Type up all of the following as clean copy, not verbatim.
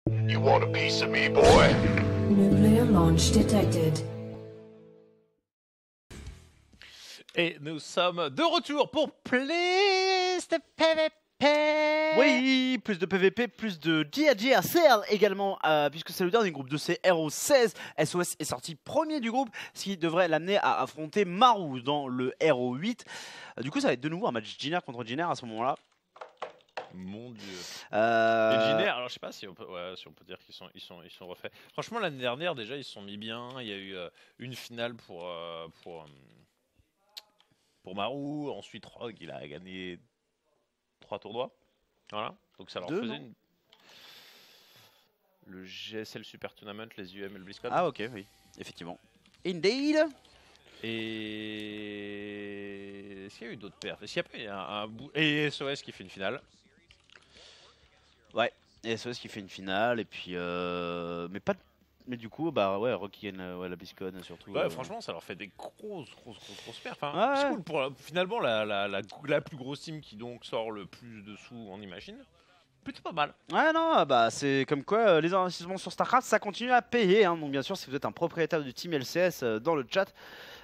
You want a piece of me, boy? Nuclear launch detected. Et nous sommes de retour pour plus de PVP. Oui, plus de PVP, plus de GAGRCL également, puisque c'est le dernier groupe de ces RO16. SOS est sorti premier du groupe, ce qui devrait l'amener à affronter Maru dans le RO8. Du coup, ça va être de nouveau un match Jiner contre Jiner à ce moment-là. Mon dieu. Et Jiner, alors je sais pas si on peut dire qu'ils sont refaits. Franchement, l'année dernière, déjà, ils se sont mis bien. Il y a eu une finale pour Maru. Ensuite, Rogue, il a gagné 3 tournois. Voilà. Donc ça leur faisait le GSL Super Tournament, les UM et le BlizzCon. Ah ok, oui, effectivement. Indeed. Et est-ce qu'il y a eu d'autres perfs? Est-ce qu'il y a pas eu un bout... Et SOS qui fait une finale? Ouais, et SOS qui fait une finale, et puis mais du coup, bah ouais, Rogue qui gagne la BlizzCon surtout. Ouais, franchement, ça leur fait des grosses perfs. Hein. Ouais. C'est cool pour finalement la plus grosse team qui donc sort le plus de sous, on imagine. Plutôt pas mal. Ouais, non, bah c'est comme quoi les investissements sur StarCraft ça continue à payer. Hein. Donc, bien sûr, si vous êtes un propriétaire du team LCS dans le chat,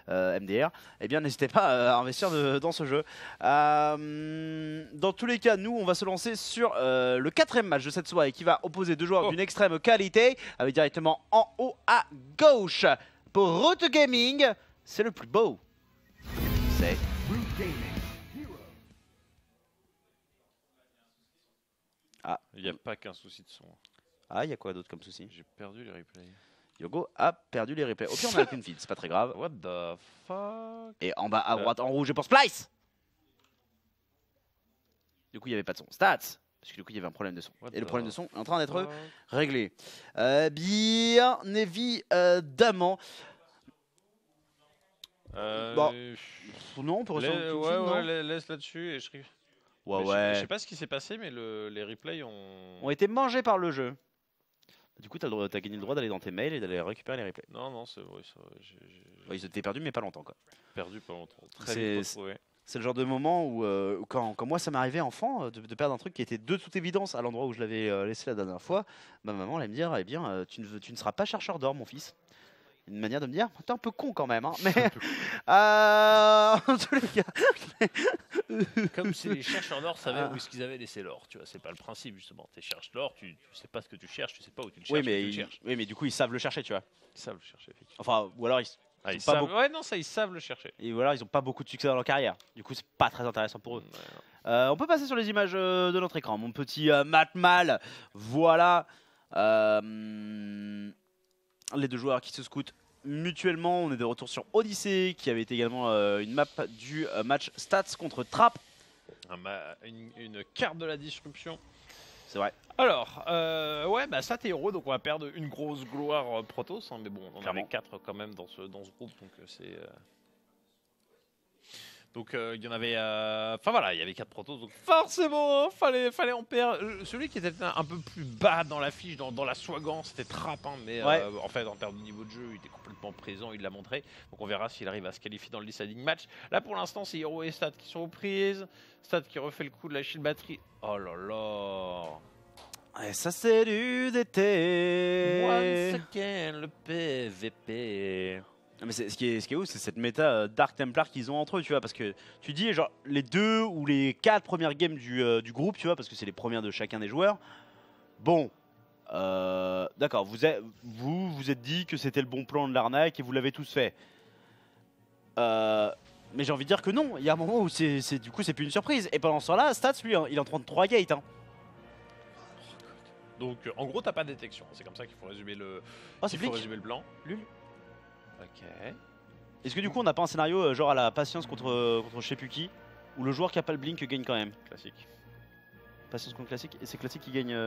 MDR, eh bien, n'hésitez pas à investir dans ce jeu. Dans tous les cas, nous, on va se lancer sur le 4e match de cette soirée qui va opposer deux joueurs d'une extrême qualité, avec directement en haut à gauche pour Root Gaming. C'est le plus beau. C'est Il n'y a pas qu'un souci de son. Ah, il y a quoi d'autre comme souci? J'ai perdu les replays. Yogo a perdu les replays. Au pire, on a qu'une feed, c'est pas très grave. What the fuck? Et en bas à droite, en rouge, et pour Splice. Du coup, il n'y avait pas de son. Stats. Parce que du coup, il y avait un problème de son. Et le problème de son est en train d'être réglé. Bien évidemment. Bon. Non, on peut rester ouais, laisse là-dessus et je serai... Ouais. Je sais pas ce qui s'est passé, mais les replays ont été mangés par le jeu. Du coup, t'as gagné le droit d'aller dans tes mails et d'aller récupérer les replays. Non, c'est vrai. Ils étaient perdus, mais pas longtemps, quoi. Perdu pas longtemps. Très vite retrouvé. C'est le genre de moment où, quand moi ça m'arrivait enfant, de perdre un truc qui était de toute évidence à l'endroit où je l'avais laissé la dernière fois, ma maman allait me dire, eh bien, tu ne seras pas chercheur d'or, mon fils. Une manière de me dire, t'es un peu con quand même, hein. Mais en tous les cas, comme si les chercheurs d'or savaient où est-ce qu'ils avaient laissé l'or, tu vois, c'est pas le principe justement. Tu cherches l'or, tu sais pas ce que tu cherches, tu sais pas où tu le cherches. Oui, mais du coup ils savent le chercher, tu vois. Ils savent le chercher, effectivement. Enfin, ou alors ils savent. Ouais, non, ça ils savent le chercher. Et voilà, ils ont pas beaucoup de succès dans leur carrière. Du coup, c'est pas très intéressant pour eux. On peut passer sur les images de notre écran. Mon petit Matmal, voilà. Les deux joueurs qui se scoutent mutuellement. On est de retour sur Odyssey, qui avait été également une map du match Stats contre Trap. Une carte de la disruption. C'est vrai. Alors, Stat et Hero, donc on va perdre une grosse gloire Protoss, hein, mais bon, on en avait 4 quand même dans ce groupe, donc c'est... Donc il y en avait, enfin voilà, il y avait 4 protos, donc forcément fallait en perdre. Celui qui était un peu plus bas dans la fiche, dans la swagant, c'était Trap, hein, mais en fait en termes de niveau de jeu, il était complètement présent, il l'a montré. Donc on verra s'il arrive à se qualifier dans le deciding match. Là pour l'instant c'est Hero et Stat qui sont aux prises. Stat qui refait le coup de la shield batterie. Oh là là. Et ça c'est du DT. Once again le PVP. Mais ce qui est ouf, c'est cette méta Dark Templar qu'ils ont entre eux, tu vois, parce que tu dis genre les 2 ou les 4 premières games du groupe, tu vois, parce que c'est les premières de chacun des joueurs. Bon, d'accord, vous êtes dit que c'était le bon plan de l'arnaque et vous l'avez tous fait. Mais j'ai envie de dire que non, il y a un moment où du coup c'est plus une surprise. Et pendant ce temps-là, Stats lui, il est en 33 gates. Hein. Donc en gros t'as pas de détection, c'est comme ça qu'il faut résumer le plan. Lul. Ok. Est-ce que du coup on n'a pas un scénario genre à la patience contre je sais plus qui, où le joueur qui a pas le blink gagne quand même? Classique. Patience contre classique, et c'est classique qui gagne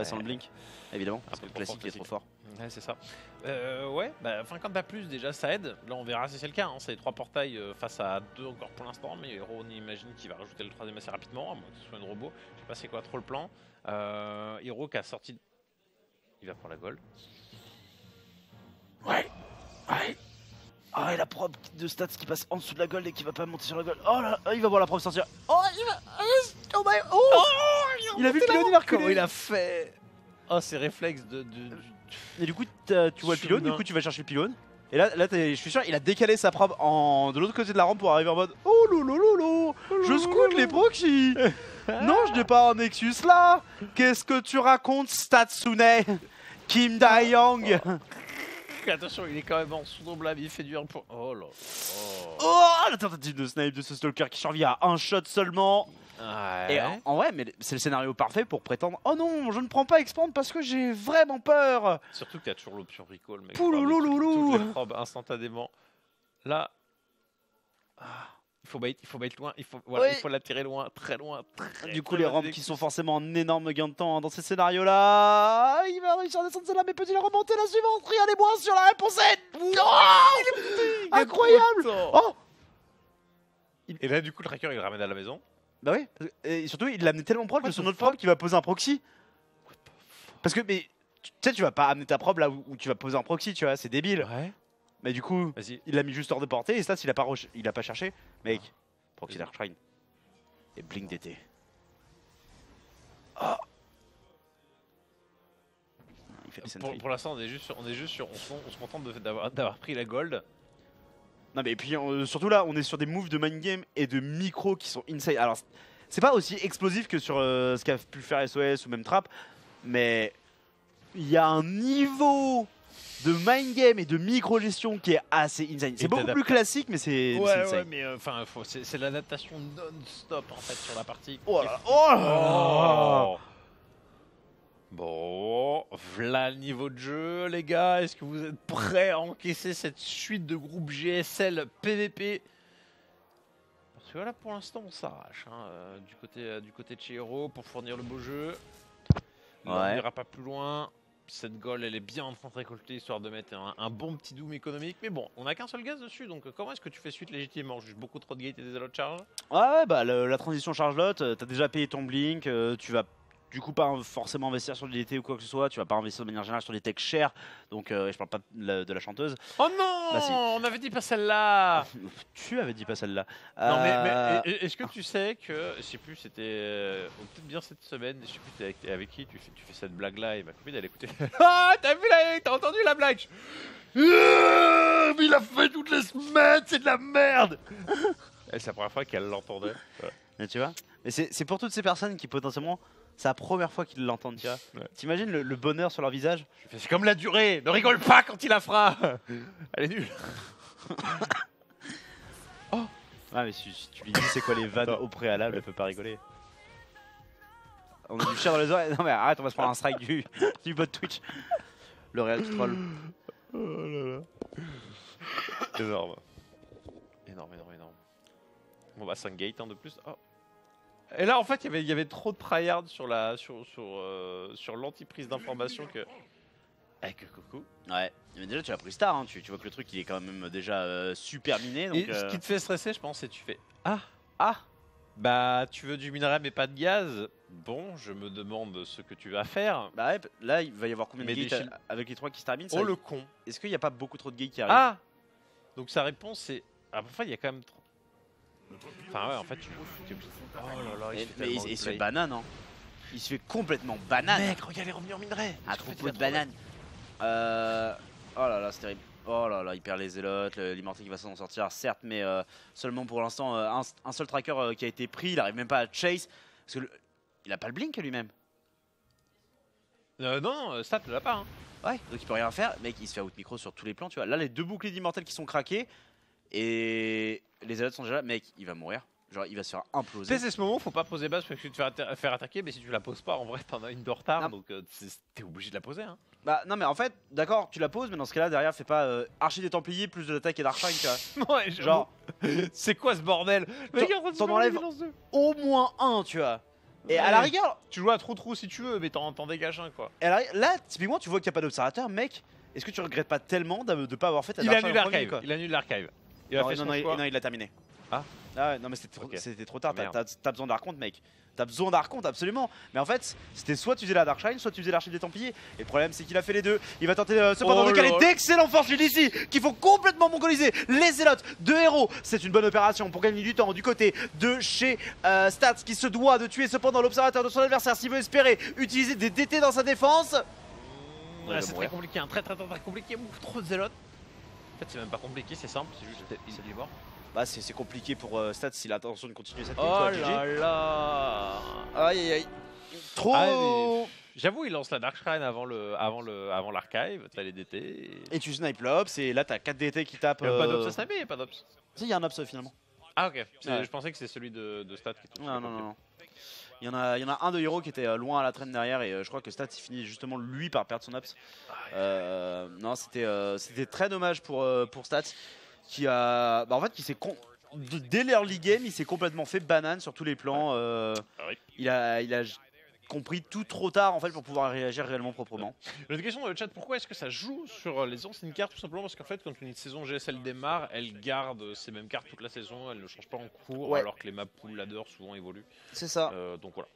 sans le blink, évidemment, parce que le classique est trop fort. Ouais, c'est ça. Quand t'as plus déjà ça aide. Là on verra si c'est le cas, hein. C'est 3 portails face à 2 encore pour l'instant, mais Hero on imagine qu'il va rajouter le 3ème assez rapidement, à moins que ce soit une robot. Je sais pas c'est quoi trop le plan. Hero qui a sorti... Il va prendre la gold. Ouais. Ah, et la probe de Stats qui passe en dessous de la gold et qui va pas monter sur la gold. Oh là, il va voir la probe sortir. Oh, il va... il a vu le Cléony marquer. Comment il a fait? Oh, ces réflexes Et du coup, tu vois le pylône, du coup, tu vas chercher le pylône. Et là je suis sûr, il a décalé sa probe de l'autre côté de la rampe pour arriver en mode oh loulou, je scoute les proxys. Non, je n'ai pas un Nexus là. Qu'est-ce que tu racontes, Statsune Kim Dae-young? Attention, il est quand même en sous blâme, il fait du 1 pour... Oh là. Oh, la tentative de snipe de ce Stalker qui survit à un shot seulement. Ouais. Et en vrai, mais c'est le scénario parfait pour prétendre oh non, je ne prends pas Expand parce que j'ai vraiment peur. Surtout que t'as toujours l'option recall, mec. Pouloulouloulou. Toutes les probes instantanément. Là... Il faut bait loin, il faut l'attirer loin, très loin. Du coup, les rampes qui sont forcément un énorme gain de temps dans ces scénarios-là. Il va réussir à descendre celle-là, mais peut-il remonter la suivante? Regardez-moi sur la réponse Z. Oh, incroyable. Oh. Et là, du coup, le tracker, il le ramène à la maison. Bah oui, et surtout, il l'a amené tellement proche de son autre probe qu'il va poser un proxy. Parce que, mais, tu sais, tu vas pas amener ta probe là où tu vas poser un proxy, tu vois, c'est débile. Ouais. Mais du coup, il l'a mis juste hors de portée et ça, il a pas cherché. Mec, proxy Dark Shrine. Et Blink d'été. Oh. Il fait des sentries. Pour l'instant, on se contente d'avoir pris la gold. Non mais et puis surtout là, on est sur des moves de mind game et de micro qui sont insane. Alors, c'est pas aussi explosif que sur ce qu'a pu faire SOS ou même Trap, mais il y a un niveau de mind game et de micro-gestion qui est assez insane. C'est beaucoup plus classique, mais c'est insane. Ouais, mais enfin, c'est l'adaptation non-stop en fait sur la partie. Oh là là. Oh. Bon, voilà le niveau de jeu, les gars. Est-ce que vous êtes prêts à encaisser cette suite de groupes GSL PVP? Parce que là, pour l'instant, on s'arrache du côté de chez Hero pour fournir le beau jeu. On n'ira pas plus loin. Cette goal, elle est bien en train de récolter histoire de mettre un bon petit doom économique. Mais bon, on n'a qu'un seul gaz dessus, donc comment est-ce que tu fais suite légitimement? Juste beaucoup trop de gates et des allots de charge? Ouais, bah la transition charge-lot, t'as déjà payé ton blink, tu vas du coup pas forcément investir sur l'IDT ou quoi que ce soit, tu vas pas investir de manière générale sur des techs chers, donc je parle pas de la chanteuse. Oh non, bah, si. On avait dit pas celle-là. Tu avais dit pas celle-là. Non mais est-ce que tu sais que, je sais plus, c'était peut-être bien cette semaine, je sais plus t'es avec qui tu fais cette blague là et ma copine elle écoutait. Ah t'as vu là, t'as entendu la blague? Il a fait toutes les semaines, c'est de la merde. C'est la première fois qu'elle l'entendait. Ouais. Tu vois, mais c'est pour toutes ces personnes qui potentiellement c'est la première fois qu'ils l'entendent, tu vois. Ouais. T'imagines le bonheur sur leur visage? C'est comme la durée, ne rigole pas quand il la fera. Elle est nulle. Oh. Ouais mais si tu lui dis c'est quoi les vannes au préalable, elle peut pas rigoler. On a du chien dans les oreilles. Non mais arrête, on va se prendre un strike du bot Twitch. Le réel qui troll. Oh là là. Énorme. Bon bah 5 gates de plus. Oh. Et là en fait il y avait trop de tryhard sur l'anti-prise d'information que... Avec coucou. Ouais, mais déjà tu as pris star, hein. Tu vois que le truc il est quand même déjà super miné. Donc, et ce qui te fait stresser je pense c'est tu fais Ah bah tu veux du minerai mais pas de gaz. Bon je me demande ce que tu vas faire. Bah ouais, là il va y avoir combien de gates avec les 3 qui se terminent? Oh le con. Est-ce qu'il n'y a pas beaucoup trop de gates qui arrivent? Ah. Donc sa réponse c'est... Ah parfois il y a quand même trop... Enfin ouais en fait tu... Oh là là il se fait banane hein. Il se fait complètement banane. Mec regarde les revenus en minerai. Un troupeau de bananes. Oh là là c'est terrible. Oh là là il perd les zélotes, l'immortel qui va s'en sortir certes mais seulement pour l'instant un seul tracker qui a été pris, il arrive même pas à chase. Parce que il a pas le blink lui-même. Non, Stat ne l'a pas hein. Ouais donc il peut rien faire, mec il se fait out micro sur tous les plans tu vois. Là les 2 boucliers d'immortel qui sont craqués. Et les zélotes sont déjà là, mec il va mourir. Genre il va se faire imploser. C'est ce moment, faut pas poser base parce que tu te fais faire attaquer, mais si tu la poses pas, en vrai t'en as une de retard, donc t'es obligé de la poser. Hein. Bah non mais en fait, d'accord, tu la poses, mais dans ce cas-là derrière fais pas Archer des Templiers plus de l'attaque et d'Archine, tu vois. Ouais, genre, c'est quoi ce bordel? T'en enlèves au moins un, tu vois. Et à la rigueur, tu joues à trop si tu veux, mais t'en dégages un quoi. Et là, typiquement, tu vois qu'il n'y a pas d'observateur, mec. Est-ce que tu regrettes pas tellement de pas avoir fait ta Il annule l'archive. Il annule l'archive. Non, il l'a terminé. Ah. Ah ouais, non mais c'était Ok. trop tard, Merde. t'as besoin d'Archonte mec. T'as besoin d'Archonte absolument. Mais en fait, c'était soit tu faisais la Darkshine, soit tu faisais l'Archive des Templiers. Et le problème c'est qu'il a fait les deux. Il va tenter cependant Oh de caler lol. d'excellents fortunes ici qui font complètement mongoliser les Zélotes de héros. C'est une bonne opération pour gagner du temps du côté de chez Stats qui se doit de tuer cependant l'observateur de son adversaire s'il veut espérer utiliser des DT dans sa défense. Ouais, va c'est très mourir. compliqué, hein. Très compliqué. Ouf, trop de zélotes. En fait, c'est même pas compliqué, c'est simple, c'est juste il est mort. Bah c'est compliqué pour Stats s'il a l'intention de continuer cette game. Oh quoi, GG. là là. Aïe aïe aïe. Trop. Ah, mais j'avoue, il lance la Dark Shrine avant l'archive, t'as les DT. Et tu snipes l'Ops et là t'as 4 DT qui tapent. Il y a pas d'Ops à sniper, il y a pas d'Ops. Si, il y a un Ops finalement. Ah, ok. Ouais. Je pensais que c'est celui de Stat qui touche. Non, non, non. Il y en a un de héros qui était loin à la traîne derrière et je crois que Stats il finit justement lui par perdre son Ops. Non, c'était très dommage pour Stats qui a. Bah, en fait, dès l'early game, il s'est complètement fait banane sur tous les plans. Oui. Il a compris tout trop tard en fait pour pouvoir réagir réellement proprement. J'ai une question dans le chat, pourquoi est-ce que ça joue sur les anciennes cartes? Tout simplement parce qu'en fait, quand une saison GSL démarre, elle garde ces mêmes cartes toute la saison, elle ne change pas en cours, Ouais. alors que les maps pool ladder souvent évoluent. C'est ça. Donc voilà.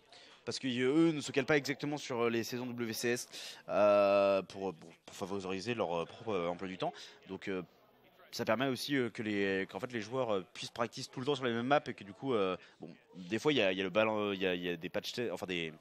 Parce qu'eux ne se calent pas exactement sur les saisons WCS pour favoriser leur propre emploi du temps. Donc ça permet aussi qu'en fait les joueurs puissent practice tout le temps sur les mêmes maps et que du coup, bon, des fois il y a le ballon, il y a des patch, enfin des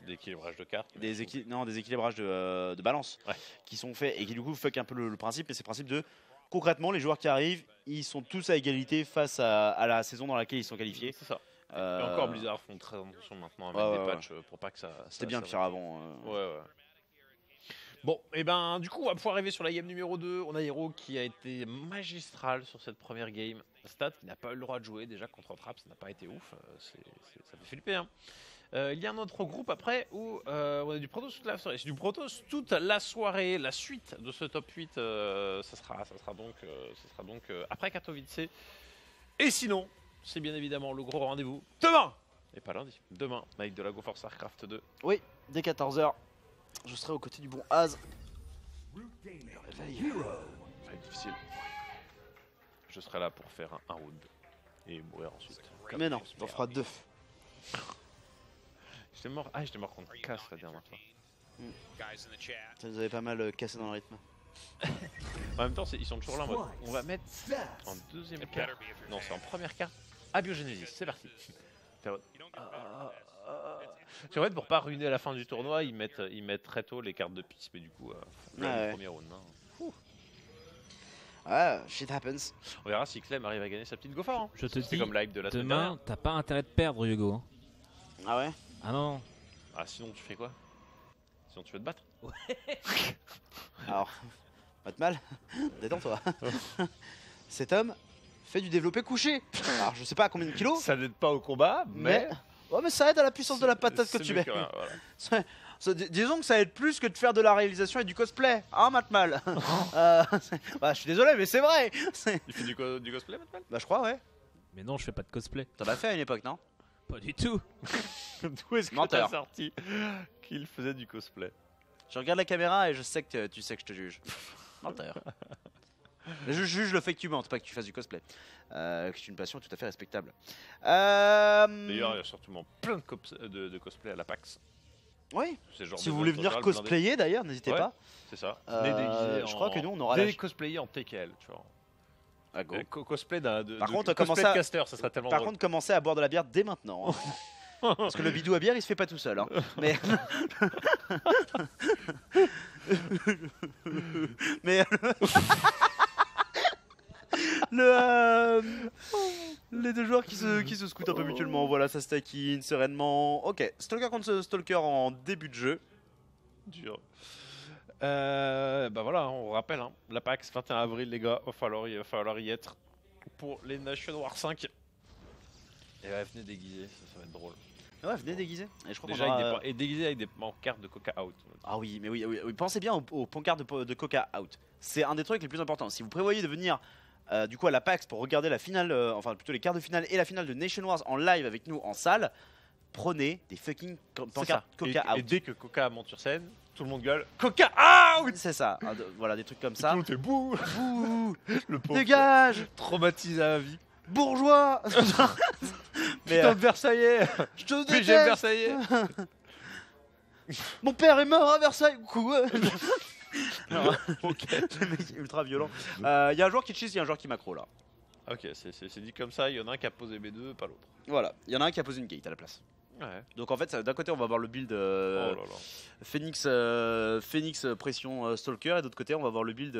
D'équilibrage de cartes. des équilibrages de balance Ouais. qui sont faits et qui du coup fuck un peu le principe. Et c'est le principe de concrètement les joueurs qui arrivent, ils sont tous à égalité face à la saison dans laquelle ils sont qualifiés. C'est ça. Et Euh, encore Blizzard font très attention maintenant à mettre ouais, des ouais, patchs pour pas que ça. C'était bien pire avant. Ouais. Bon, et ben du coup, on va pouvoir arriver sur la game numéro 2. On a Hero qui a été magistral sur cette première game. Stat qui n'a pas eu le droit de jouer déjà contre Trap, ça n'a pas été ouf. Ça fait flipper. Hein. Il y a un autre groupe après où on a du Protoss toute la soirée. C'est du Protoss toute la soirée. La suite de ce top 8, ça sera donc après Katowice. Et sinon, c'est bien évidemment le gros rendez-vous demain et pas lundi. Demain avec de la GoForce Warcraft 2. Oui, dès 14h, je serai aux côtés du bon Az. Le réveil. Ça va être difficile. Je serai là pour faire un round et mourir ensuite. Mais non, on en fera 2. J'étais mort contre Cass la dernière fois. Ça nous avait pas mal cassé dans le rythme. En même temps, ils sont toujours là en mode. On va mettre en deuxième carte. Non, c'est en première carte. Abiogenesis, c'est parti. En fait, pour pas ruiner à la fin du tournoi, ils mettent très tôt les cartes de piste, mais du coup, le premier round. Hein. Ah, shit happens. On verra si Clem arrive à gagner sa petite Gofa. Hein. Je te C'est dis, comme l'hype de la semaine demain, dernière. t'as pas intérêt de perdre, Hugo. hein. Ah ouais. Ah non. Ah, sinon, tu fais quoi? Sinon, tu veux te battre? Alors, pas de mal. Détends-toi. Cet homme fait du développé couché. Alors, je sais pas à combien de kilos, Ça n'aide pas au combat, mais. Ouais, mais ça aide à la puissance de la patate que c'est tu mieux mets. que rien, voilà. Disons que ça aide plus que de faire de la réalisation et du cosplay, hein, Matmal. Bah, je suis désolé, mais c'est vrai. Il fait du cosplay, Matmal? Bah, je crois, ouais. Mais non, je fais pas de cosplay. T'en as fait à une époque, non? Pas du tout. D'où est-ce que Menteur. t'as sorti qu'il faisait du cosplay? Je regarde la caméra et je sais que tu sais que je te juge. Menteur. Mais je juge le fait que tu mentes, pas que tu fasses du cosplay. Que c'est une passion tout à fait respectable. D'ailleurs, il y a surtout plein de cosplay à la PAX. Oui. C'est genre Si vous des voulez œuvres venir totales cosplayer d'ailleurs, n'hésitez Ouais. pas. C'est ça. Euh, Mais déguisé je crois que nous, on aura des la- cosplayés en TKL, tu vois. Ah, go. Cosplay Par contre, cosplay commencez de à- caster, ça serait tellement Par drôle. contre, commencez à boire de la bière dès maintenant. hein. Parce que le bidou à bière, il se fait pas tout seul. Hein. Mais... Mais... Les deux joueurs qui se scoutent un peu mutuellement, voilà, ça se taquine sereinement. Ok, Stalker contre Stalker en début de jeu. Dur. Bah voilà, on rappelle, hein, la PAX 21 avril, les gars, va falloir y être pour les Nation War 5. Et ouais, venez déguiser, ça va être drôle. Ouais, venez déguiser. Et je crois Déjà qu'on avec aura... et déguisé avec des pancartes de Coca Out. Ah oui, mais oui. Pensez bien aux pancartes de Coca Out. C'est un des trucs les plus importants. Si vous prévoyez de venir du coup à la PAX pour regarder la finale, enfin plutôt les quarts de finale et la finale de Nation Wars en live avec nous en salle, prenez des fucking pancartes Coca Et Out. dès que Coca monte sur scène, tout le monde gueule Coca Out. C'est ça, voilà des trucs comme Tout ça. le monde fait bouh. Ouh, Le pauvre dégage. traumatisé à vie. bourgeois. Mais Putain de Versaillais. je te Mais déteste. j'aime Versailles. Mon père est mort à Versailles. Quoi. Non, le mec est ultra violent. Il y a un joueur qui cheese, il y a un joueur qui macro là. Ok, c'est dit comme ça, il y en a un qui a posé B2, pas l'autre. Voilà, il y en a un qui a posé une gate à la place. Ouais. Donc en fait, d'un côté, on va avoir le build Oh là là. Phoenix pression Stalker, et d'autre côté, on va avoir le build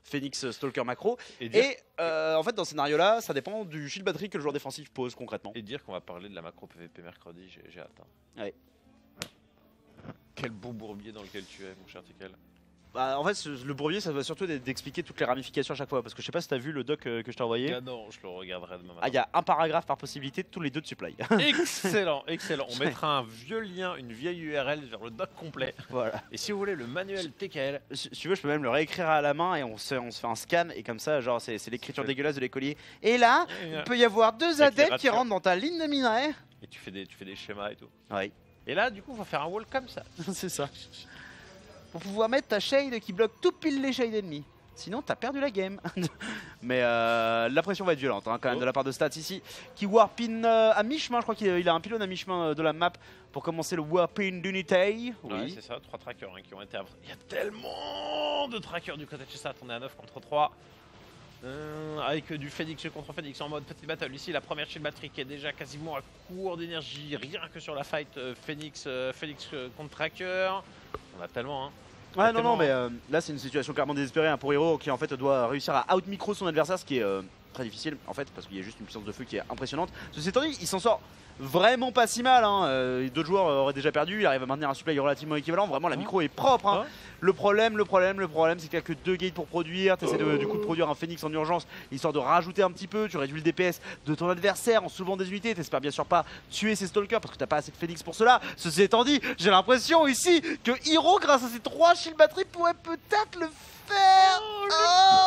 Phoenix Stalker macro. dire, Et en fait, dans ce scénario-là, ça dépend du shield battery que le joueur défensif pose concrètement. et dire qu'on va parler de la macro PVP mercredi, j'ai hâte. Hein. Ouais. Quel beau bourbier dans lequel tu es, mon cher Tical. Bah, en fait, le bourbier, ça va surtout d'expliquer toutes les ramifications à chaque fois. Parce que je sais pas si t'as vu le doc que je t'ai envoyé. Ah non, je le regarderai demain Ah, matin. il y a un paragraphe par possibilité de tous les deux de supply. Excellent, excellent. On mettra un vieux lien, une vieille URL vers le doc complet. Voilà. Et si vous voulez le manuel TKL, Si tu veux, je peux même le réécrire à la main et on se fait un scan. Et comme ça, genre, c'est l'écriture dégueulasse de l'écolier. Et là, il peut y avoir deux Avec les adeptes qui ratures. rentrent dans ta ligne de minerai. et tu fais des schémas et tout. Ouais, Et là, du coup, on va faire un wall comme ça. c'est ça. Pour pouvoir mettre ta shade qui bloque tout pile les shades ennemis. Sinon, t'as perdu la game. Mais la pression va être violente hein, quand même de la part de Stats ici. Qui warpin à mi-chemin, je crois qu'il a un pylône à mi-chemin de la map pour commencer le warpin d'unité. Ouais, Oui. c'est ça, 3 trackers hein, qui ont été. Il y a tellement de trackers du côté de chez Stat. On est à 9 contre 3. Avec du Phoenix contre Phoenix en mode petit battle. Ici, la première shield battery qui est déjà quasiment à court d'énergie. Rien que sur la fight Phoenix contre Tracker. On a tellement, hein. Ouais, non, tellement, non, mais là c'est une situation clairement désespérée hein, pour Hero qui en fait doit réussir à out-micro son adversaire, ce qui est très difficile en fait parce qu'il y a juste une puissance de feu qui est impressionnante. Ceci étant dit, il s'en sort vraiment pas si mal. Hein. D'autres joueurs auraient déjà perdu, il arrive à maintenir un supply relativement équivalent. Vraiment, la micro est propre. Hein. Le problème, c'est qu'il n'y a que 2 gates pour produire. Tu essaies du coup de produire un Phoenix en urgence histoire de rajouter un petit peu. Tu réduis le DPS de ton adversaire en soulevant des unités. T'espères bien sûr pas tuer ses stalkers parce que t'as pas assez de Phoenix pour cela. Ceci étant dit, j'ai l'impression ici que Hero, grâce à ses 3 shield batteries, pourrait peut-être le faire.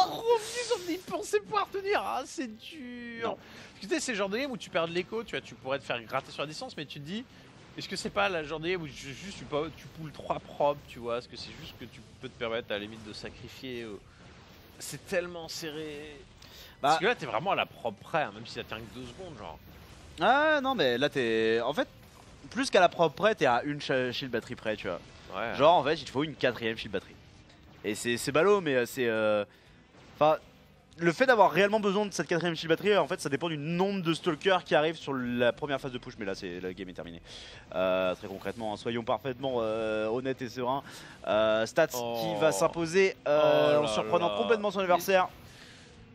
Gros fils, on y pensait pouvoir tenir. Ah, c'est dur. Non. Parce que tu sais, c'est le genre de game où tu perds de l'écho, tu vois, tu pourrais te faire gratter sur la distance, mais tu te dis, est-ce que c'est pas le genre de game où juste tu poules 3 propres, tu vois, est-ce que c'est juste que tu peux te permettre à la limite de sacrifier C'est tellement serré. Parce que là, t'es vraiment à la propre près, hein, même si ça tient que 2 secondes, genre. Ah non, mais là t'es. En fait, plus qu'à la propre près, t'es à une shield batterie près, tu vois. Ouais. Genre en fait, il te faut une 4ème shield batterie. Et c'est ballot, mais c'est. Enfin. Le fait d'avoir réellement besoin de cette 4ème shield batterie, en fait, ça dépend du nombre de stalkers qui arrivent sur la première phase de push. Mais là, la game est terminée. Très concrètement, hein, soyons parfaitement honnêtes et sereins. Stats qui va s'imposer en surprenant complètement son adversaire.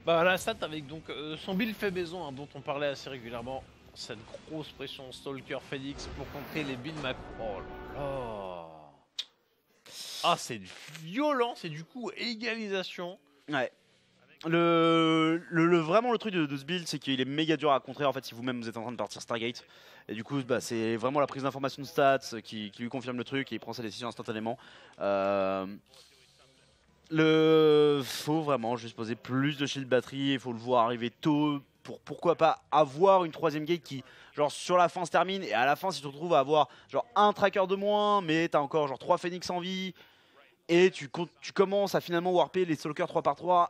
Bah la Stat avec donc son build fait maison hein, dont on parlait assez régulièrement. Cette grosse pression Stalker Phoenix pour contrer les builds macro. Oh là là. Ah, c'est violent, c'est du coup égalisation. Ouais. Vraiment le truc de ce build, c'est qu'il est méga dur à contrer en fait si vous-même vous êtes en train de partir Stargate. Et du coup, bah, c'est vraiment la prise d'information de Stats qui lui confirme le truc et il prend sa décision instantanément. Faut vraiment juste poser plus de shield batterie, il faut le voir arriver tôt pour pourquoi pas avoir une 3ème gate qui genre sur la fin se termine et à la fin si tu te retrouves à avoir genre un tracker de moins mais t'as encore genre 3 Phoenix en vie et tu commences à finalement warper les stalkers 3 par 3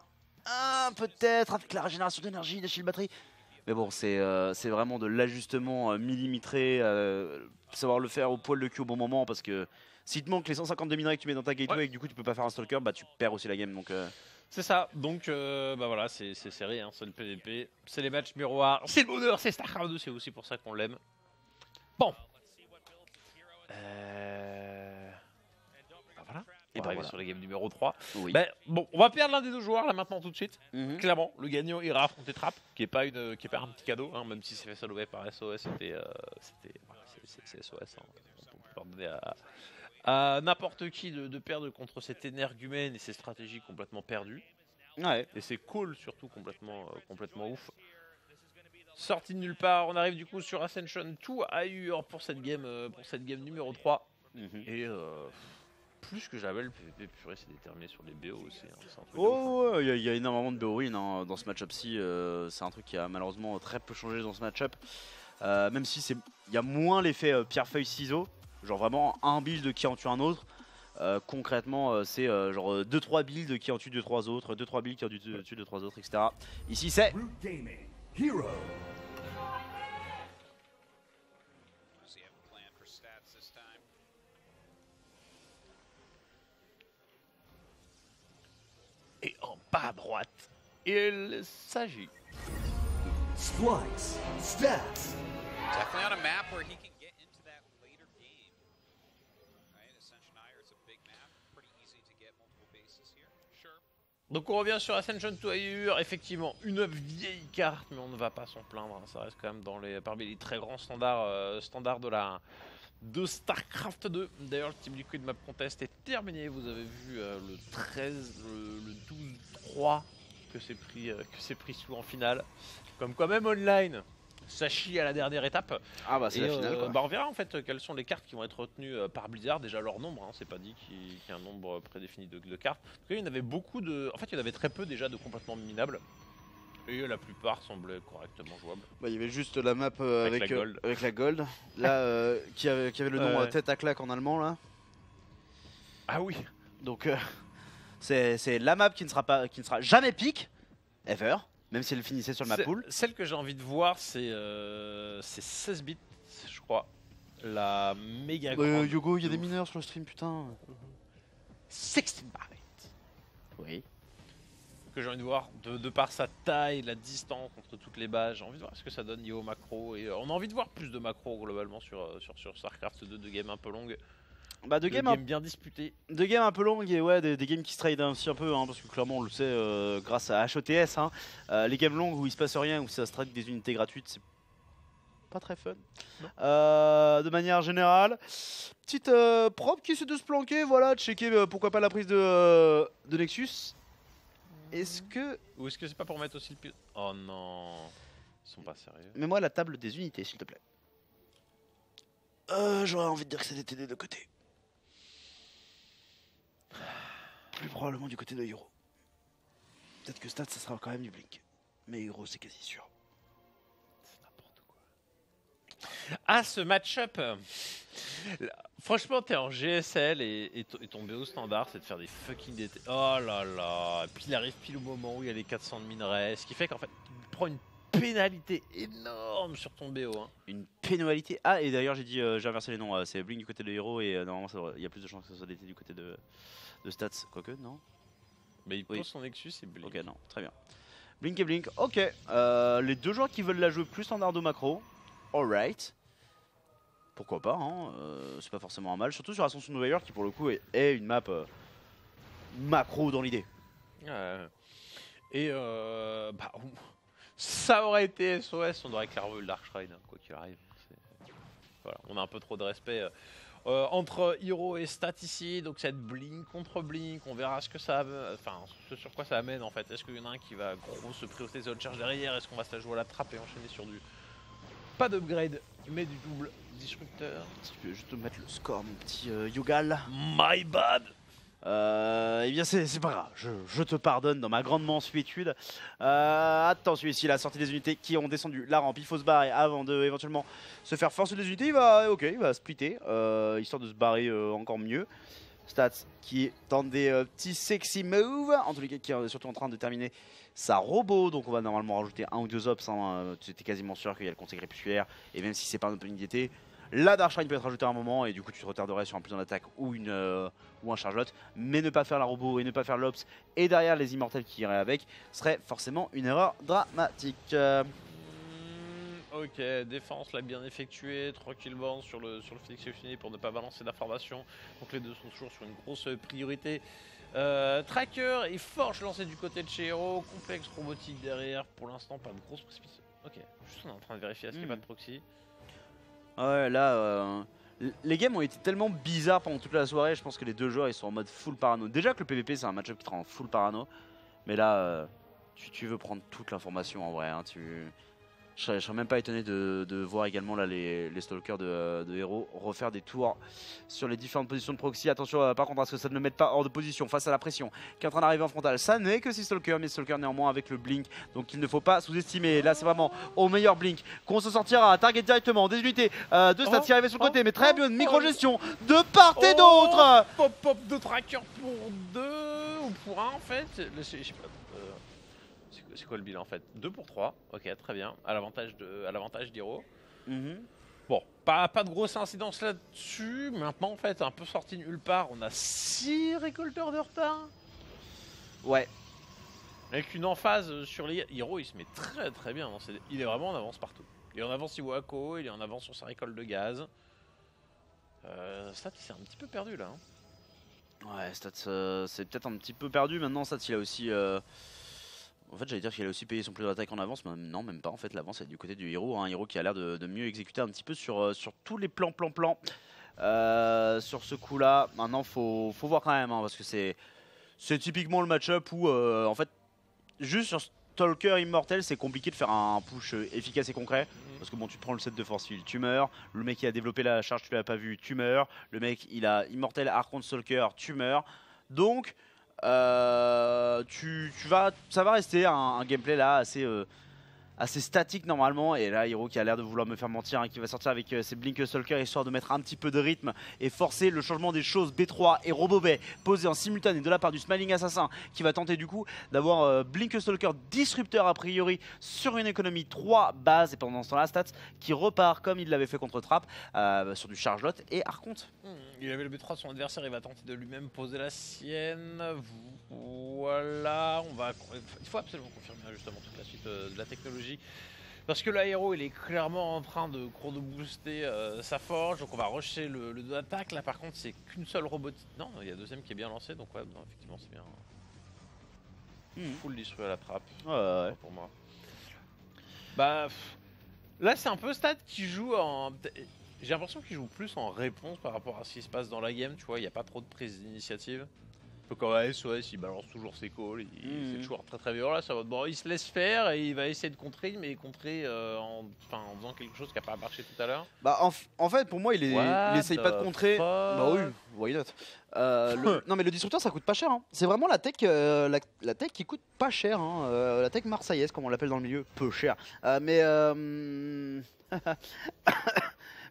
peut-être avec la régénération d'énergie des shield batterie. Mais bon, c'est vraiment de l'ajustement millimétré, savoir le faire au poil de cul au bon moment parce que si te manque les 150 de minerais que tu mets dans ta gateway et que du coup tu peux pas faire un stalker, bah tu perds aussi la game donc. C'est ça, donc bah voilà, c'est serré, hein, c'est le PVP, c'est les matchs miroirs, c'est le bonheur, c'est StarCraft 2, c'est aussi pour ça qu'on l'aime. Bon. Bah voilà, on va arriver sur la game numéro 3. Oui. Bah, bon, on va perdre l'un des 2 joueurs là maintenant tout de suite. Mhm. Clairement, le gagnant ira affronter Trap, qui est pas un petit cadeau, hein, même si c'est fait solover par SOS, voilà, c'est SOS, hein, on peut pardonner à n'importe qui de perdre contre cette énergumène et ses stratégies complètement perdues. Ouais. Et c'est cool surtout complètement ouf. Sorti de nulle part, on arrive du coup sur Ascension 2 Allure pour cette game numéro 3. Et plus que jamais le PVP purée s'est déterminé sur les BO aussi. Hein, c'est un truc de ouf, hein. Oh, il y a énormément de BO win hein, dans ce match-up-ci. C'est un truc qui a malheureusement très peu changé dans ce match-up. Même si il y a moins l'effet pierre-feuille-ciseau. Genre vraiment un build qui en tue un autre. Concrètement, c'est genre 2-3 builds qui en tuent 2-3 autres, 2-3 builds qui en tuent 2-3 autres, etc. Ici, c'est hero. Does he have a plan for stats this time? Et en bas à droite, il s'agit. Splice. Stats. Definitely on a map where he can get into that later game. Right, Ascension Ire is a big map, pretty easy to get multiple bases here. Sure. Donc on revient sur Ascension to Allure, effectivement une vieille carte, mais on ne va pas s'en plaindre, hein. Ça reste quand même parmi les très grands standards de StarCraft 2. D'ailleurs le Team Liquid Map Contest est terminé, vous avez vu le 12-3 que c'est pris sous en finale. Comme quoi même online, ça chie à la dernière étape. Ah bah c'est la finale quoi. Bah on verra en fait quelles sont les cartes qui vont être retenues par Blizzard. Déjà leur nombre, hein, c'est pas dit qu'il y a un nombre prédéfini de cartes. En tout cas, il y en avait beaucoup de. En fait il y en avait très peu déjà de complètement minables. Et la plupart semblaient correctement jouables. Bah, il y avait juste la map Avec la gold. Là qui avait le nom tête à claque en allemand là. Ah oui. Donc c'est la map qui ne sera jamais pique ever. Même si elle finissait sur le map pool. Celle que j'ai envie de voir, c'est 16 bits, je crois. La méga grande. Yogo, il y a des mineurs sur le stream, putain. 16 bits. Oui. Que j'ai envie de voir, de par sa taille, la distance entre toutes les bases. J'ai envie de voir ce que ça donne niveau macro. Et on a envie de voir plus de macro globalement sur StarCraft 2, de games un peu longues. Bah de games bien disputés. De games un peu longues et ouais, des games qui se trade aussi un peu, hein, parce que clairement on le sait grâce à HOTS, hein, les games longues où il se passe rien, où ça se trade des unités gratuites, c'est pas très fun. De manière générale, petite prop qui essaie de se planquer, voilà, checker pourquoi pas la prise de Nexus. Est-ce que... Ou est-ce que c'est pas pour mettre aussi le pilote? Oh non, ils sont pas sérieux. Mets-moi la table des unités s'il te plaît. J'aurais envie de dire que c'était des deux côtés. Plus probablement du côté de Hero. Peut-être que Stats ça sera quand même du Blink. Mais Hero c'est quasi sûr. C'est n'importe quoi. Ah ce match-up, franchement t'es en GSL et ton BO standard c'est de faire des fucking DT. Oh là là. Et puis il arrive pile au moment où il y a les 400 de minerais. Ce qui fait qu'en fait tu prends une pénalité énorme sur ton BO. Hein. Une pénalité. Ah et d'ailleurs j'ai dit j'ai inversé les noms. C'est Blink du côté de Hero et normalement il y a plus de chances que ce soit DT du côté de Stats. Quoique non. Mais il pose son Nexus et Blink. Ok non, très bien. Blink et Blink, ok. Les deux joueurs qui veulent la jouer plus standard au macro. Alright. Pourquoi pas, hein, c'est pas forcément un mal. Surtout sur Ascension New York qui pour le coup est une map macro dans l'idée. Et bah, ça aurait été SOS, on aurait clairement eu le Dark Shrine, hein, quoi qu'il arrive. Voilà, on a un peu trop de respect entre Hero et Stat ici, donc cette Blink contre Blink, on verra ce que ça, enfin ce sur quoi ça amène en fait. Est-ce qu'il y en a un qui va gros se prioriser sur le charge derrière? Est-ce qu'on va se la jouer à la trappe et enchaîner sur du pas d'upgrade mais du double disrupteur? Si tu peux juste mettre le score mon petit Yugal. My bad. Eh bien c'est pas grave, je te pardonne dans ma grande mansuétude. Attention ici la sortie des unités qui ont descendu la rampe, il faut se barrer avant de éventuellement se faire forcer des unités. Il va splitter histoire de se barrer encore mieux. Stats qui tente des petits sexy moves, en tous les cas qui est surtout en train de terminer sa robot, donc on va normalement rajouter un ou deux ops, hein. C'était quasiment sûr qu'il y a le conseil crépusculaire et même si c'est pas un opening d'été. La Dark Shrine peut être ajoutée à un moment et du coup tu te retarderais sur un plus en attaque ou un chargelote, mais ne pas faire la robot et ne pas faire l'ops et derrière les immortels qui iraient avec serait forcément une erreur dramatique. Ok, défense l'a bien effectuée, 3 killborns sur le Phoenix fini pour ne pas balancer d'informations, donc les deux sont toujours sur une grosse priorité. Tracker et Forge lancé du côté de chez Hero, complexe robotique derrière, pour l'instant pas de grosse précipitation. Ok, juste on est en train de vérifier est-ce qu'il n'y a pas de proxy. Ouais là les games ont été tellement bizarres pendant toute la soirée, je pense que les deux joueurs ils sont en mode full parano. Déjà que le PvP c'est un match-up qui te rend full parano, mais là tu veux prendre toute l'information en vrai, hein, je serais même pas étonné de voir également là les stalkers de Hero refaire des tours sur les différentes positions de proxy. Attention par contre à ce que ça ne le mette pas hors de position face à la pression qui est en train d'arriver en frontal. Ça n'est que 6 stalkers, mais stalkers néanmoins avec le blink, donc il ne faut pas sous-estimer. Là c'est vraiment au meilleur blink qu'on se sortira. Target directement des unités de Stats qui arrivaient sur le côté, mais très bien de micro-gestion de part et d'autre. Pop de tracker pour 2 ou pour 1 en fait. Je sais pas. C'est quoi le bilan en fait? 2 pour 3, ok, très bien, à l'avantage d'Hiro. Bon, pas de grosse incidence là-dessus. Maintenant, en fait, un peu sorti nulle part, on a 6 récolteurs de retard. Ouais. Avec une emphase sur les Hiro, il se met très bien. Il est vraiment en avance partout. Il est en avance Iwako, il est en avance sur sa récolte de gaz. Stats, il s'est un petit peu perdu là. Ouais, Stats, c'est peut-être un petit peu perdu. Maintenant, Stats, il a aussi. En fait, j'allais dire qu'il a aussi payé son plus d'attaque en avance, mais non, même pas. En fait, l'avance est du côté du Hiro. Un Hiro qui a l'air de mieux exécuter un petit peu sur tous les plans. Sur ce coup-là, maintenant, faut voir quand même, hein, parce que c'est typiquement le match-up où, en fait, juste sur Stalker Immortel, c'est compliqué de faire un push efficace et concret. Parce que bon, tu prends le set de force field, tu meurs. Le mec qui a développé la charge, tu l'as pas vu, tu meurs. Le mec, il a Immortel, Archon, Stalker, tu meurs. Donc, ça va rester un gameplay là assez statique normalement. Et là, Hiro qui a l'air de vouloir me faire mentir, hein, qui va sortir avec ses Blink Stalker histoire de mettre un petit peu de rythme et forcer le changement des choses. B3 et Robobay posés en simultané de la part du Smiling Assassin qui va tenter du coup d'avoir Blink Stalker Disrupteur a priori sur une économie 3 base. Et pendant ce temps là, Stats qui repart comme il l'avait fait contre Trap sur du Chargelot et Archonte. Il avait le B3 de son adversaire, il va tenter de lui-même poser la sienne. Voilà, il faut absolument confirmer justement toute la suite de la technologie. Parce que l'aéro il est clairement en train de chrono-booster sa forge, donc on va rusher le 2 d'attaque. Là par contre c'est qu'une seule robotique. Non, il y a deuxième qui est bien lancé, donc ouais, non, effectivement c'est bien. Full disruit à la trappe, Ouais. pour moi. Bah, là c'est un peu Stade qui joue en... J'ai l'impression qu'il joue plus en réponse par rapport à ce qui se passe dans la game, tu vois, il n'y a pas trop de prise d'initiative. Quand SOS il balance toujours ses calls, c'est toujours très violent. Là, ça va, bon, il se laisse faire et il va essayer de contrer, mais contrer en faisant quelque chose qui n'a pas marché tout à l'heure. Bah en fait pour moi il essaye pas de contrer. Bah oui, why not. Non mais le disrupteur ça coûte pas cher, hein. C'est vraiment la tech, la tech qui coûte pas cher, hein. La tech marseillaise comme on l'appelle dans le milieu, peu cher.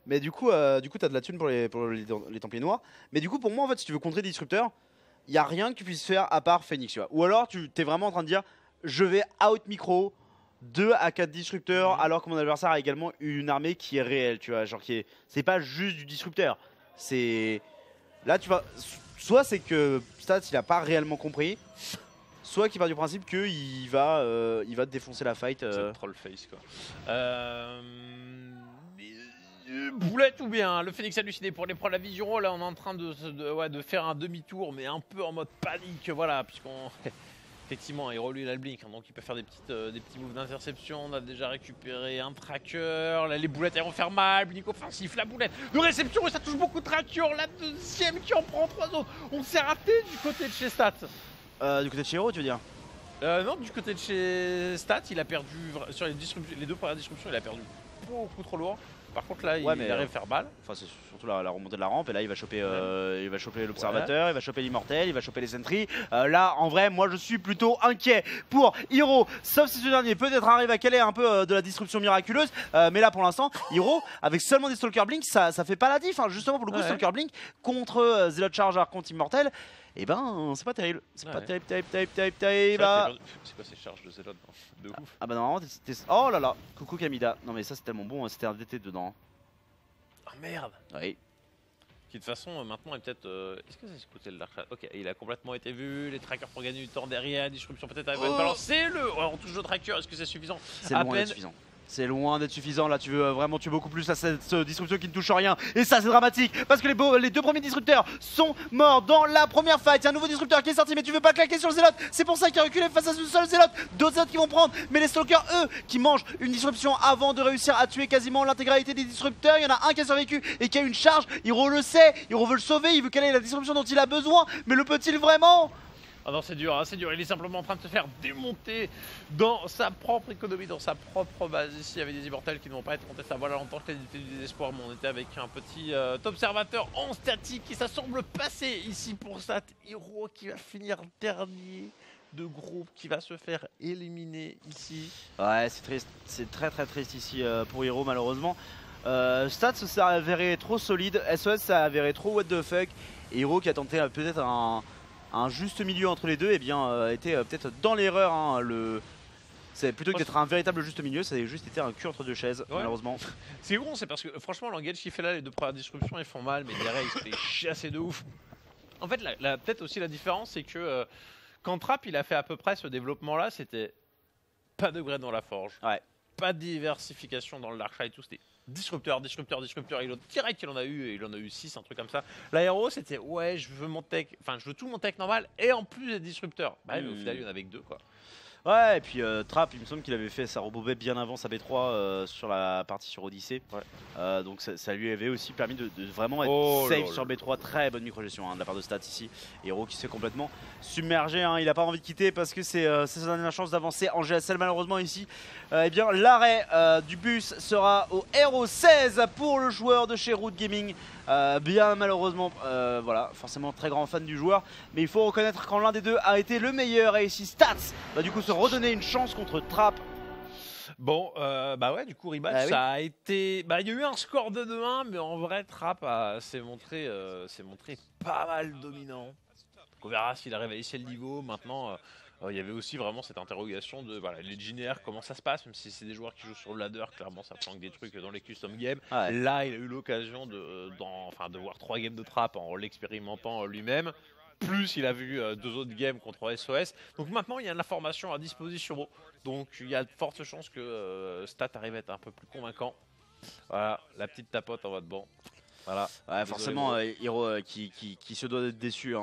Mais du coup t'as de la thune pour les Templiers Noirs. Mais du coup pour moi en fait si tu veux contrer des disrupteurs, il n'y a rien que tu puisses faire à part Phoenix, tu vois. Ou alors tu es vraiment en train de dire je vais out micro 2 à 4 disrupteurs alors que mon adversaire a également une armée qui est réelle, tu vois, genre c'est pas juste du disrupteur. C'est là tu vas soit c'est que Stats il a pas réellement compris, soit qu'il part du principe que il va te défoncer la fight. C'est troll face quoi. Boulette ou bien le Phoenix halluciné pour les prendre la vision. Là on est en train de faire un demi-tour mais un peu en mode panique, voilà, puisqu'on effectivement Hiro lui il a le blink, hein, donc il peut faire des petits moves d'interception. On a déjà récupéré un tracker, là les boulettes elles vont faire mal, blink offensif, la boulette de réception et ça touche beaucoup de trackers, la deuxième qui en prend 3 autres. On s'est raté du côté de chez Stat. Du côté de chez Hiro tu veux dire? Non, du côté de chez Stat il a perdu, sur les 2 premières disruptions il a perdu beaucoup trop lourd. Par contre là il arrive à faire mal. Enfin c'est surtout la remontée de la rampe et là il va choper l'observateur, il va choper l'immortel, il va choper les sentries. Là en vrai moi je suis plutôt inquiet pour Hiro, sauf si ce dernier peut-être arrive à caler un peu de la disruption miraculeuse. Mais là pour l'instant Hiro avec seulement des Stalker Blink ça fait pas la diff, hein. Justement pour le coup Stalker Blink contre Zealot Charger contre Immortel. Et ben c'est pas terrible, c'est pas terrible. C'est quoi ces charges de Zealot de ouf. Ah bah normalement oh là là, coucou Kamida. Non mais ça c'est tellement bon, c'était un DT dedans. Ah merde. Oui. Qui de toute façon maintenant est peut-être... Est-ce que c'est ce côté de l'arcade? Ok, il a complètement été vu, les trackers pour gagner du temps derrière, disruption peut-être avec balancer on touche le tracker, est-ce que c'est suffisant? C'est loin d'être suffisant. C'est loin d'être suffisant, là tu veux vraiment tuer beaucoup plus à cette disruption qui ne touche rien. Et ça c'est dramatique parce que les 2 premiers disrupteurs sont morts dans la première fight. Il y a un nouveau disrupteur qui est sorti mais tu veux pas claquer sur le Zealot. C'est pour ça qu'il a reculé face à ce seul Zealot. D'autres Zealots qui vont prendre, mais les Stalkers eux qui mangent une disruption avant de réussir à tuer quasiment l'intégralité des disrupteurs. Il y en a un qui a survécu et qui a une charge. Hiro le sait, Hiro veut le sauver, il veut caler la disruption dont il a besoin. Mais le peut-il vraiment? Ah non c'est dur, il est simplement en train de se faire démonter dans sa propre économie, dans sa propre base ici avec des immortels qui ne vont pas être contestés. Voilà longtemps que l'unité du désespoir, mais on était avec un petit observateur en statique et ça semble passer ici pour Stat. Hiro qui va finir dernier de groupe, qui va se faire éliminer ici. Ouais c'est triste, c'est très triste ici pour Hiro malheureusement. Stat s'est avéré trop solide, SOS s'est avéré trop what the fuck. Et Hiro qui a tenté peut-être un juste milieu entre les deux, et bien était peut-être dans l'erreur, hein. C'est plutôt que d'être un véritable juste milieu, ça a juste été un cul entre deux chaises, malheureusement. C'est bon, c'est parce que franchement, l'engage qu'il fait là, les deux premières disruptions, ils font mal, mais derrière, il se fait chasser de ouf. En fait, peut-être aussi la différence, c'est que quand Trap il a fait à peu près ce développement-là, c'était pas de grade dans la forge, pas de diversification dans le Darkrai et tout, c'était disrupteur, disrupteur, disrupteur. Direct, il en a eu 6, un truc comme ça. L'aéro, c'était ouais, je veux tout mon tech normal et en plus des disrupteurs. Bah, mais au final, il y en avait que 2 quoi. Ouais, et puis Trap, il me semble qu'il avait fait sa robobet bien avant sa B3 sur la partie sur Odyssey. Donc ça lui avait aussi permis de vraiment être safe sur B3. Très bonne micro-gestion de la part de Stats ici. Hero qui s'est complètement submergé. Il n'a pas envie de quitter parce que c'est sa dernière chance d'avancer en GSL. Malheureusement ici, eh bien l'arrêt du bus sera au Hero 16 pour le joueur de chez Root Gaming. Bien malheureusement, voilà, forcément très grand fan du joueur, mais il faut reconnaître quand l'un des deux a été le meilleur et ici Stats va du coup se redonner une chance contre Trap. Bon, bah ouais, du coup rematch, ça a été, bah il y a eu un score de 2-1, mais en vrai Trap s'est montré pas mal dominant. Donc on verra s'il arrive à essayer le niveau. Maintenant, il y avait aussi vraiment cette interrogation de voilà, les linéaires, comment ça se passe, même si c'est des joueurs qui jouent sur le ladder, clairement ça planque des trucs dans les custom games. Là, il a eu l'occasion de voir 3 games de Trap en l'expérimentant lui-même. Plus il a vu 2 autres games contre SOS. Donc maintenant, il y a de l'information à disposition. Donc il y a de fortes chances que Stat arrive à être un peu plus convaincant. Voilà, la petite tapote en mode bon. Voilà. Ouais, forcément, Hero qui se doit d'être déçu,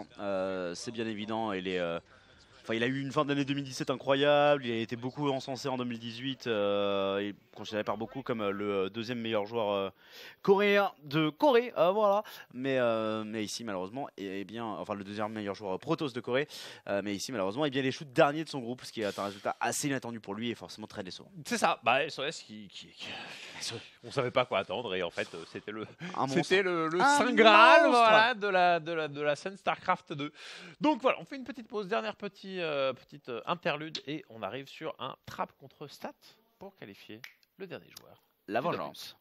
c'est bien évident. Il a eu une fin d'année 2017 incroyable, il a été beaucoup encensé en 2018, il est considéré par beaucoup comme le deuxième meilleur joueur coréen de Corée, voilà. Mais ici malheureusement, le deuxième meilleur joueur Protoss de Corée, mais ici malheureusement, il échoue dernier de son groupe, ce qui est un résultat assez inattendu pour lui et forcément très décevant. C'est ça, bah SOS on savait pas quoi attendre et en fait c'était le Saint Graal voilà, de la scène StarCraft 2. Donc voilà, on fait une petite pause, dernière petite interlude et on arrive sur un Trap contre Stat pour qualifier le dernier joueur. La vengeance.